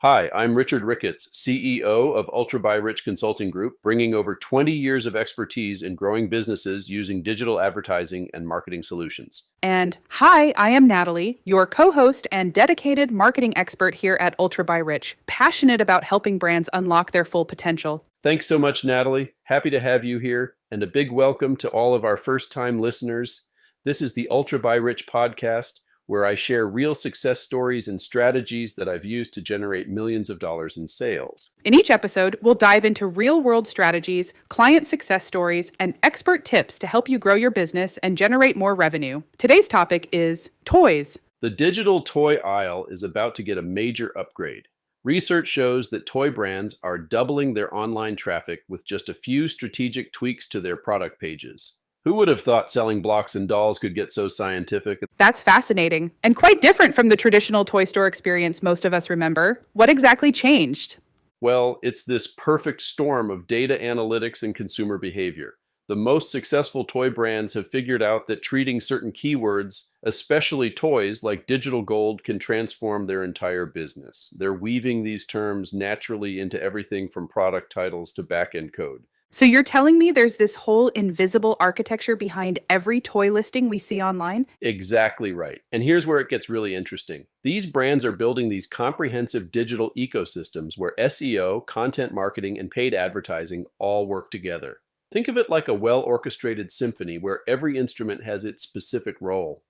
Hi, I'm Richard Ricketts, CEO of Ultra by Rich Consulting Group, bringing over 20 years of expertise in growing businesses using digital advertising and marketing solutions. And hi, I am Natalie, your co host and dedicated marketing expert here at Ultra by Rich, passionate about helping brands unlock their full potential. Thanks so much, Natalie. Happy to have you here, and a big welcome to all of our first-time listeners. This is the Ultra by Rich podcast, where I share real success stories and strategies that I've used to generate millions of dollars in sales. In each episode, we'll dive into real world strategies, client success stories, and expert tips to help you grow your business and generate more revenue. Today's topic is toys. The digital toy aisle is about to get a major upgrade. Research shows that toy brands are doubling their online traffic with just a few strategic tweaks to their product pages. Who would have thought selling blocks and dolls could get so scientific? That's fascinating and quite different from the traditional toy store experience most of us remember. What exactly changed? Well, it's this perfect storm of data analytics and consumer behavior. The most successful toy brands have figured out that treating certain keywords, especially toys like digital gold, can transform their entire business. They're weaving these terms naturally into everything from product titles to back-end code. So you're telling me there's this whole invisible architecture behind every toy listing we see online? Exactly right. And here's where it gets really interesting. These brands are building these comprehensive digital ecosystems where SEO, content marketing, and paid advertising all work together. Think of it like a well-orchestrated symphony where every instrument has its specific role.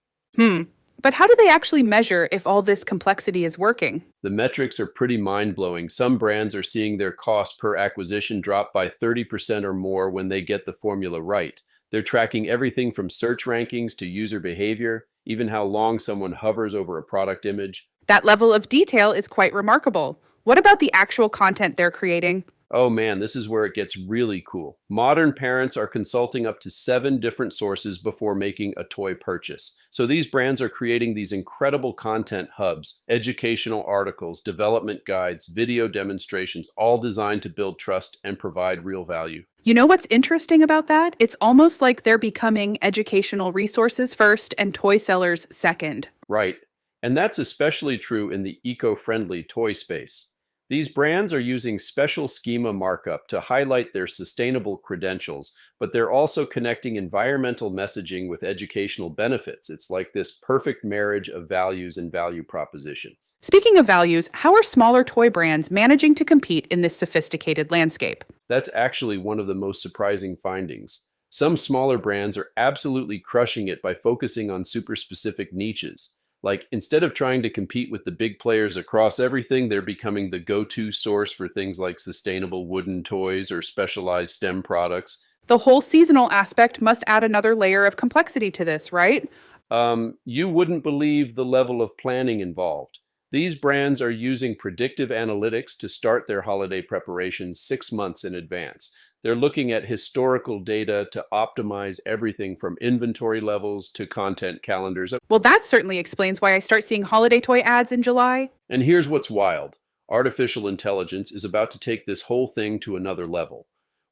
But how do they actually measure if all this complexity is working? The metrics are pretty mind-blowing. Some brands are seeing their cost per acquisition drop by 30% or more when they get the formula right. They're tracking everything from search rankings to user behavior, even how long someone hovers over a product image. That level of detail is quite remarkable. What about the actual content they're creating? Oh man, this is where it gets really cool. Modern parents are consulting up to 7 different sources before making a toy purchase. So these brands are creating these incredible content hubs, educational articles, development guides, video demonstrations, all designed to build trust and provide real value. You know what's interesting about that? It's almost like they're becoming educational resources first and toy sellers second. Right. And that's especially true in the eco-friendly toy space. These brands are using special schema markup to highlight their sustainable credentials, but they're also connecting environmental messaging with educational benefits. It's like this perfect marriage of values and value proposition. Speaking of values, how are smaller toy brands managing to compete in this sophisticated landscape? That's actually one of the most surprising findings. Some smaller brands are absolutely crushing it by focusing on super specific niches. Like, instead of trying to compete with the big players across everything, they're becoming the go-to source for things like sustainable wooden toys or specialized STEM products. The whole seasonal aspect must add another layer of complexity to this, right? You wouldn't believe the level of planning involved. These brands are using predictive analytics to start their holiday preparations 6 months in advance. They're looking at historical data to optimize everything from inventory levels to content calendars. Well, that certainly explains why I start seeing holiday toy ads in July. And here's what's wild. Artificial intelligence is about to take this whole thing to another level.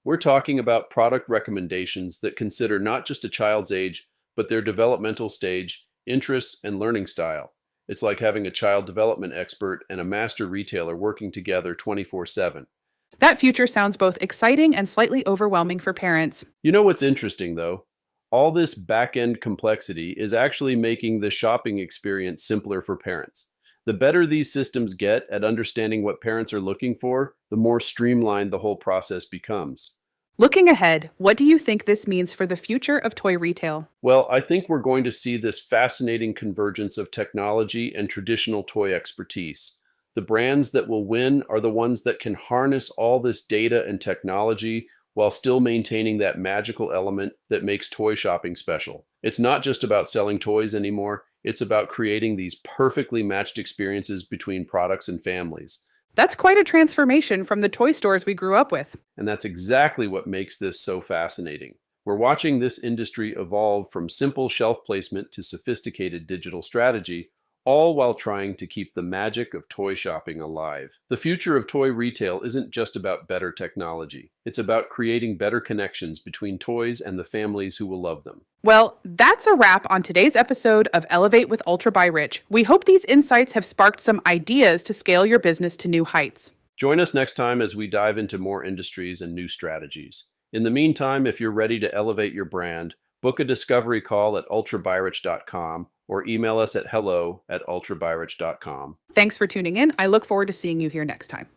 We're talking about product recommendations that consider not just a child's age, but their developmental stage, interests, and learning style. It's like having a child development expert and a master retailer working together 24/7. That future sounds both exciting and slightly overwhelming for parents. You know what's interesting, though? All this back-end complexity is actually making the shopping experience simpler for parents. The better these systems get at understanding what parents are looking for, the more streamlined the whole process becomes. Looking ahead, what do you think this means for the future of toy retail? Well, I think we're going to see this fascinating convergence of technology and traditional toy expertise. The brands that will win are the ones that can harness all this data and technology while still maintaining that magical element that makes toy shopping special. It's not just about selling toys anymore, it's about creating these perfectly matched experiences between products and families. That's quite a transformation from the toy stores we grew up with. And that's exactly what makes this so fascinating. We're watching this industry evolve from simple shelf placement to sophisticated digital strategy, all while trying to keep the magic of toy shopping alive. The future of toy retail isn't just about better technology. It's about creating better connections between toys and the families who will love them. Well, that's a wrap on today's episode of Elevate with Ultra by Rich. We hope these insights have sparked some ideas to scale your business to new heights. Join us next time as we dive into more industries and new strategies. In the meantime, if you're ready to elevate your brand, book a discovery call at ultrabyrich.com or email us at hello@ultrabyrich.com. Thanks for tuning in. I look forward to seeing you here next time.